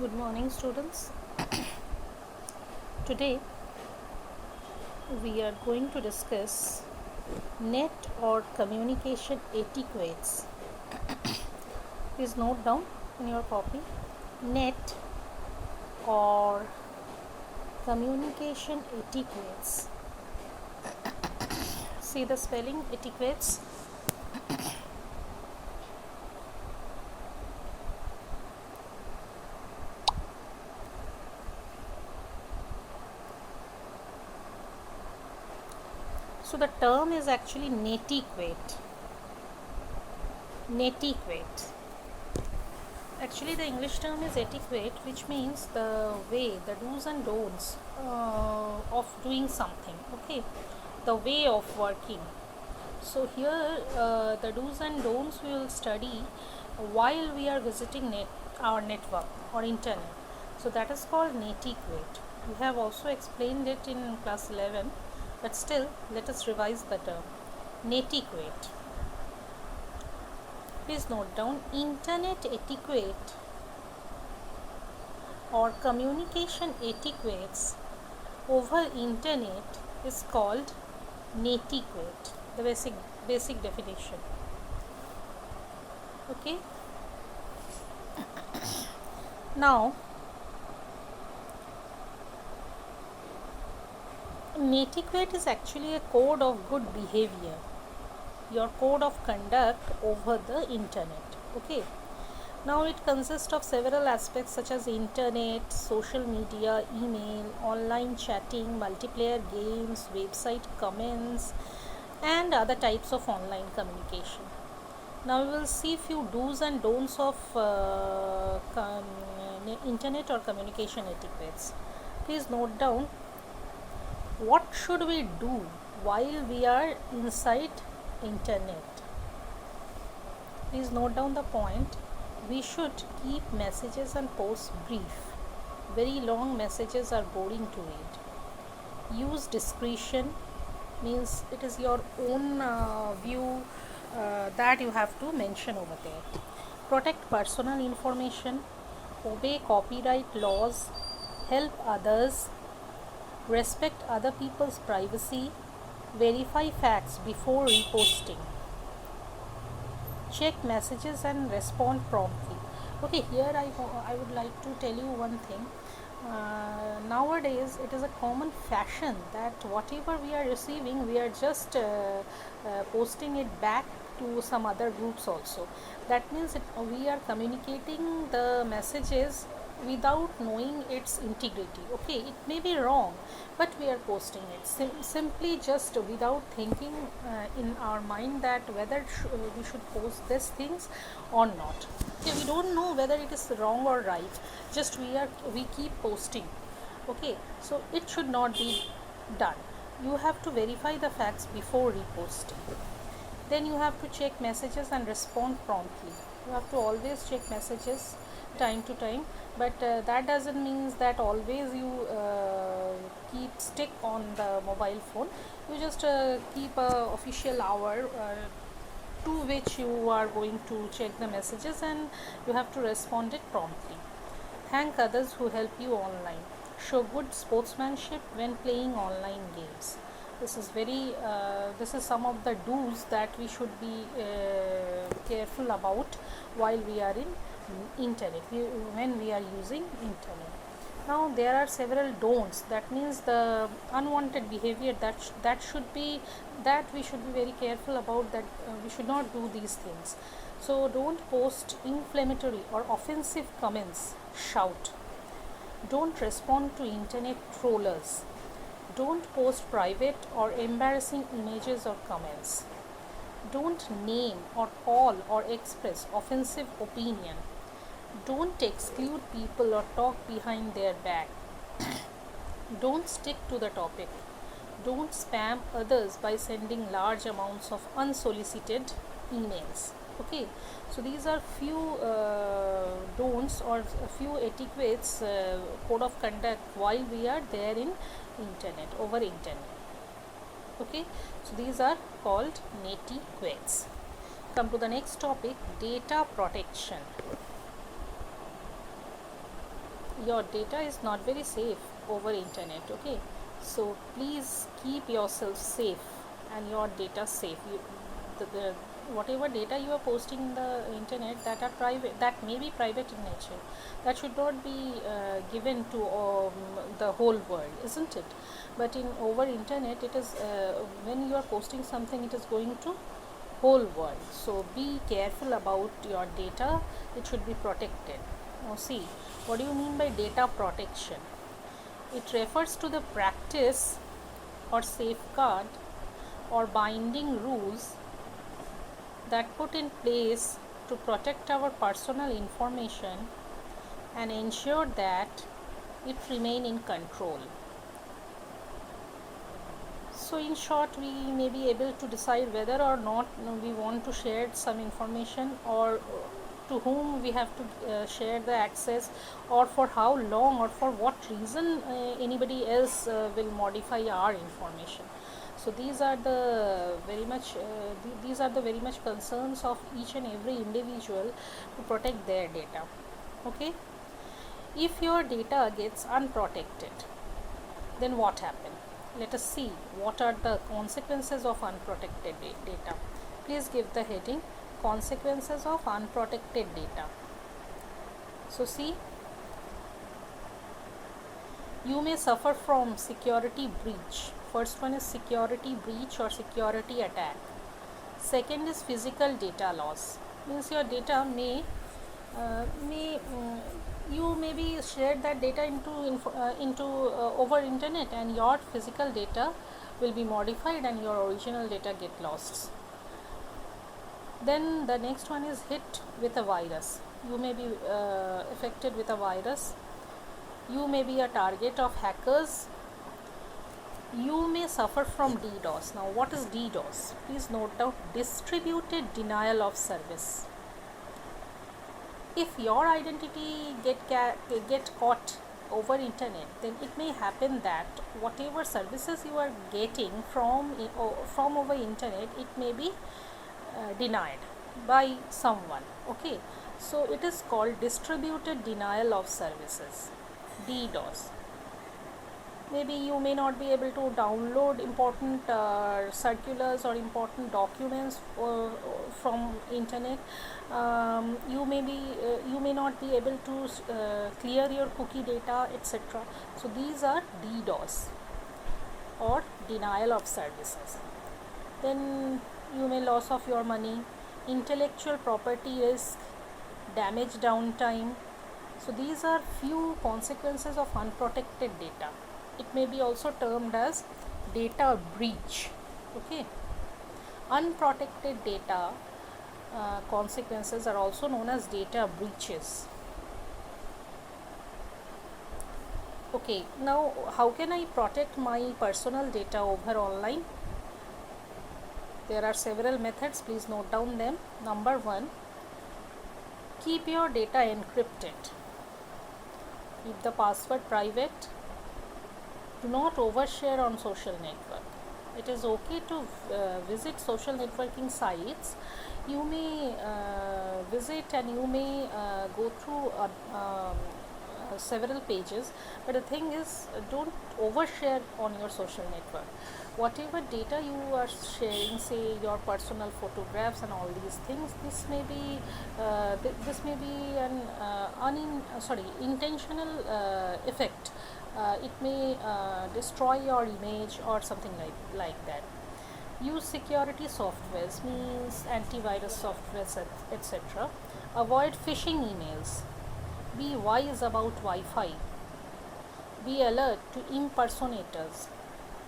Good morning, students. Today we are going to discuss net or communication etiquettes. Please note down in your copy net or communication etiquettes. See the spelling etiquettes. So the term is actually netiquette. Netiquette. Actually, the English term is etiquette, which means the way, the do's and don'ts of doing something. Okay, the way of working. So here, the do's and don'ts we will study while we are visiting our network or internet. So that is called netiquette. We have also explained it in class 11, but still, let us revise the term. Netiquette. Please note down, internet etiquette or communication etiquettes over internet is called netiquette. The basic definition. Okay. Now, netiquette is actually a code of good behavior, your code of conduct over the internet. Okay, now it consists of several aspects such as internet, social media, email, online chatting, multiplayer games, website comments, and other types of online communication. Now we will see few do's and don'ts of internet or communication etiquettes. Please note down, what should we do while we are inside internet? Please note down the point. We should keep messages and posts brief. Very long messages are boring to read. Use discretion, means it is your own view that you have to mention over there. Protect personal information, obey copyright laws, help others, respect other people's privacy, verify facts before reposting, check messages and respond promptly. Okay, here I would like to tell you one thing. Nowadays it is a common fashion that whatever we are receiving, we are just posting it back to some other groups also. That means we are communicating the messages without knowing its integrity. Okay, it may be wrong, but we are posting it simply just without thinking in our mind that whether we should post these things or not. Okay, we don't know whether it is wrong or right, just we keep posting. Okay, so it should not be done. You have to verify the facts before reposting. Then you have to check messages and respond promptly. You have to always check messages time to time, but that doesn't mean that always you keep stick on the mobile phone. You just keep a official hour to which you are going to check the messages, and you have to respond it promptly. Thank others who help you online. Show good sportsmanship when playing online games. This is some of the do's that we should be careful about while we are in internet, when we are using internet. Now there are several don'ts. That means the unwanted behavior that we should be very careful about, that we should not do these things. So don't post inflammatory or offensive comments. Shout. Don't respond to internet trollers. Don't post private or embarrassing images or comments. Don't name or call or express offensive opinion. Don't exclude people or talk behind their back. Don't stick to the topic. Don't spam others by sending large amounts of unsolicited emails. Okay, so these are few don'ts or a few etiquettes, code of conduct while we are there in internet, over internet. Okay, so these are called netiquettes. Come to the next topic, data protection. your data is not very safe over internet. Okay, so please keep yourself safe and your data safe. The whatever data you are posting in the internet that are private, that may be private in nature, that should not be given to the whole world, isn't it? But in over internet, it is when you are posting something, it is going to whole world. So be careful about your data, it should be protected. Now see, what do you mean by data protection? It refers to the practice or safeguard or binding rules that put in place to protect our personal information and ensure that it remain in control. So in short, we may be able to decide whether or not we want to share some information, or to whom we have to share the access, or for how long, or for what reason anybody else will modify our information. So these are the very much concerns of each and every individual to protect their data. Okay, if your data gets unprotected, then what happens? Let us see what are the consequences of unprotected data. Please give the heading consequences of unprotected data. So see, you may suffer from security breach. First one is security breach or security attack. Second is physical data loss. Means your data may you may be shared that data into over internet, and your physical data will be modified and your original data get lost. Then the next one is hit with a virus. You may be affected with a virus. You may be a target of hackers. You may suffer from DDoS. Now what is DDoS? Please note down: distributed denial of service. If your identity get caught over internet, then it may happen that whatever services you are getting from over internet, it may be denied by someone. Okay, so it is called distributed denial of services, DDoS. Maybe you may not be able to download important circulars or important documents from internet. You may not be able to clear your cookie data, etc. So these are DDoS or denial of services. Then you may loss of your money, intellectual property risk, damage, downtime. So these are few consequences of unprotected data. It may be also termed as data breach. Okay, unprotected data consequences are also known as data breaches. Okay, now how can I protect my personal data over online? There are several methods. Please note down them. Number one, keep your data encrypted. Keep the password private. Do not overshare on social network. It is okay to visit social networking sites. You may visit and you may go through several pages, but the thing is, don't overshare on your social network. Whatever data you are sharing, say your personal photographs and all these things, this may be an intentional effect. It may destroy your image or something like that. Use security softwares, means antivirus softwares, etc. Avoid phishing emails. Be wise about Wi-Fi. Be alert to impersonators.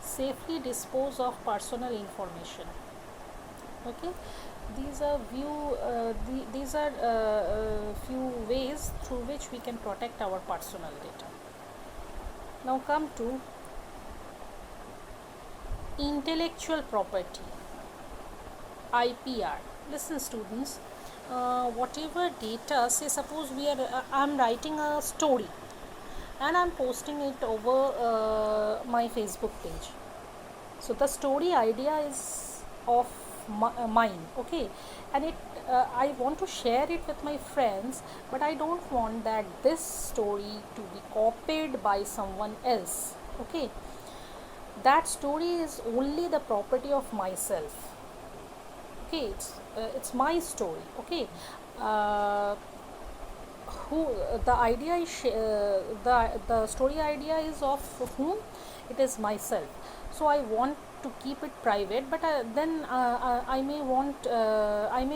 Safely dispose of personal information. Okay, these are few ways through which we can protect our personal data. Now come to intellectual property, IPR. Listen students, whatever data, say suppose I'm writing a story and I'm posting it over my Facebook page. So the story idea is of mine, okay, and I want to share it with my friends, but I don't want that this story to be copied by someone else, okay. That story is only the property of myself, okay. It's my story, okay. uh, who the idea is the story idea is of whom? It is myself. So I want to keep it private, but then I may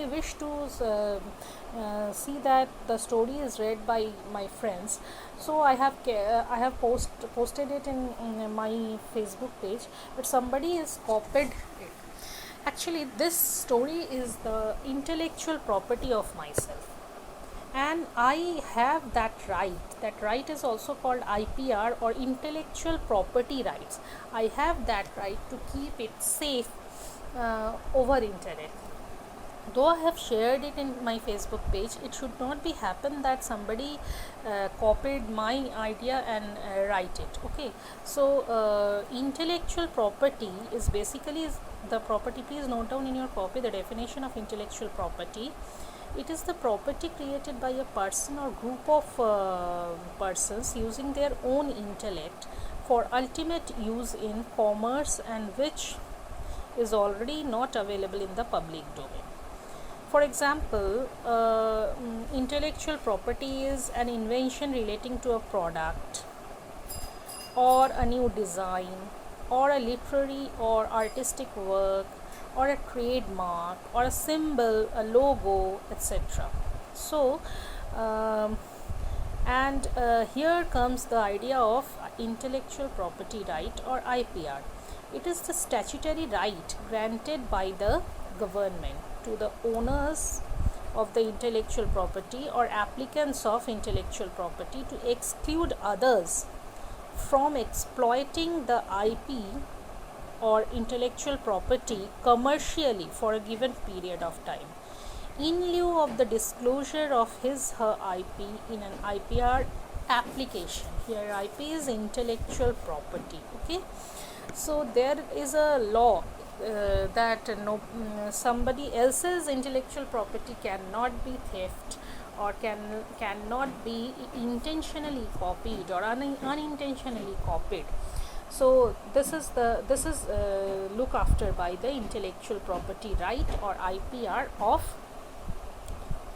wish to see that the story is read by my friends. So I have posted it in my Facebook page, but somebody has copied it. Actually, this story is the intellectual property of myself, and I have that right. That right is also called IPR, or intellectual property rights. I have that right to keep it safe over internet. Though I have shared it in my Facebook page, it should not be happen that somebody copied my idea and write it, okay. So intellectual property is basically the property. Please note down in your copy the definition of intellectual property. It is the property created by a person or group of persons using their own intellect for ultimate use in commerce, and which is already not available in the public domain. For example, intellectual property is an invention relating to a product, or a new design, or a literary or artistic work, or a trademark, or a symbol, a logo, etc. So, here comes the idea of intellectual property right, or IPR. It is the statutory right granted by the government to the owners of the intellectual property or applicants of intellectual property to exclude others from exploiting the IP or intellectual property commercially for a given period of time, in lieu of the disclosure of his/her IP in an IPR application. Here IP is intellectual property, okay. So there is a law that somebody else's intellectual property cannot be theft, or cannot be intentionally copied or unintentionally copied. So this is looked after by the intellectual property right, or IPR, of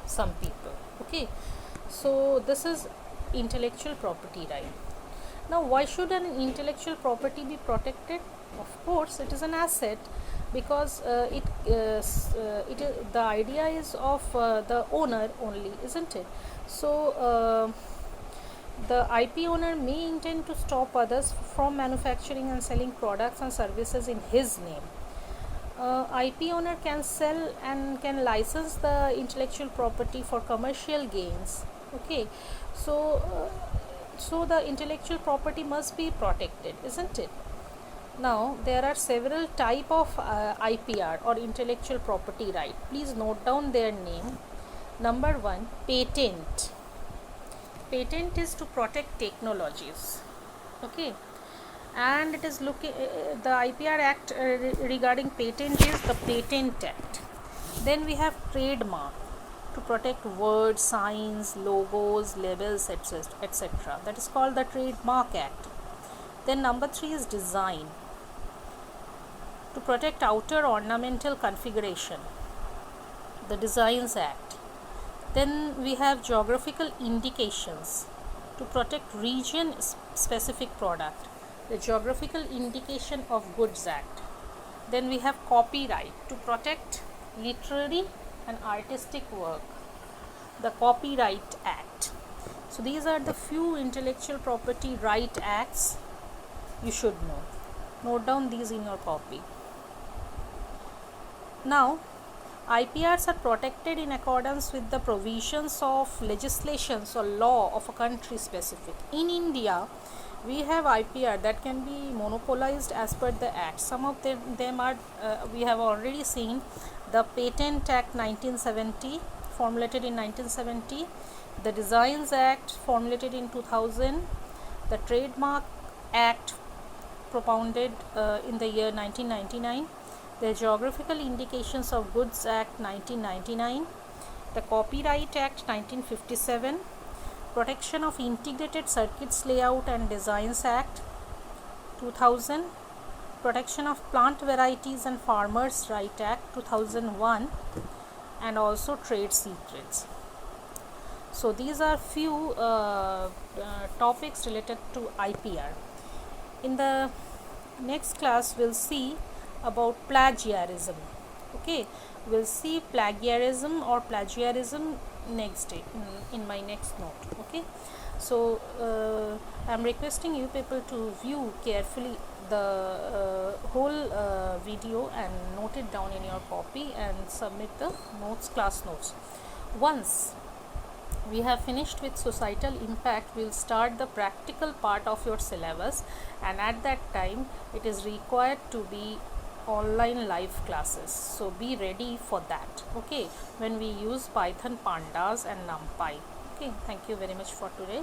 some people, okay. So this is intellectual property right. Now, why should an intellectual property be protected? Of course, it is an asset, because the idea is of the owner only, isn't it? So the IP owner may intend to stop others from manufacturing and selling products and services in his name. IP owner can sell and can license the intellectual property for commercial gains, okay. So the intellectual property must be protected, isn't it? Now there are several type of IPR, or intellectual property right. Please note down their name. Number 1, patent. Patent is to protect technologies, okay, and it is looking the IPR Act regarding patent is the Patent Act. Then we have trademark, to protect words, signs, logos, labels, etc. That is called the Trademark Act. Then number 3 is design, to protect outer ornamental configuration, the Designs Act. Then we have geographical indications, to protect region specific product, the Geographical Indication of Goods Act. Then we have copyright, to protect literary and artistic work, the Copyright Act. So these are the few intellectual property right acts you should know. Note down these in your copy. Now, IPRs are protected in accordance with the provisions of legislations or law of a country specific. In India, we have IPR that can be monopolized as per the Act. Some of them are, we have already seen, the Patent Act 1970, formulated in 1970, the Designs Act, formulated in 2000, the Trademark Act, propounded in the year 1999, the Geographical Indications of Goods Act 1999, the Copyright Act 1957, Protection of Integrated Circuits Layout and Designs Act 2000, Protection of Plant Varieties and Farmers' Right Act 2001, and also Trade Secrets. So these are few topics related to IPR. In the next class we'll see about plagiarism. Okay, we'll see plagiarism or plagiarism next day in my next note. Okay, so I'm requesting you people to view carefully the whole video and note it down in your copy and submit the notes, class notes. Once we have finished with societal impact, we'll start the practical part of your syllabus, and at that time it is required to be online live classes, so be ready for that. Okay, when we use Python, pandas and numpy. Okay, thank you very much for today.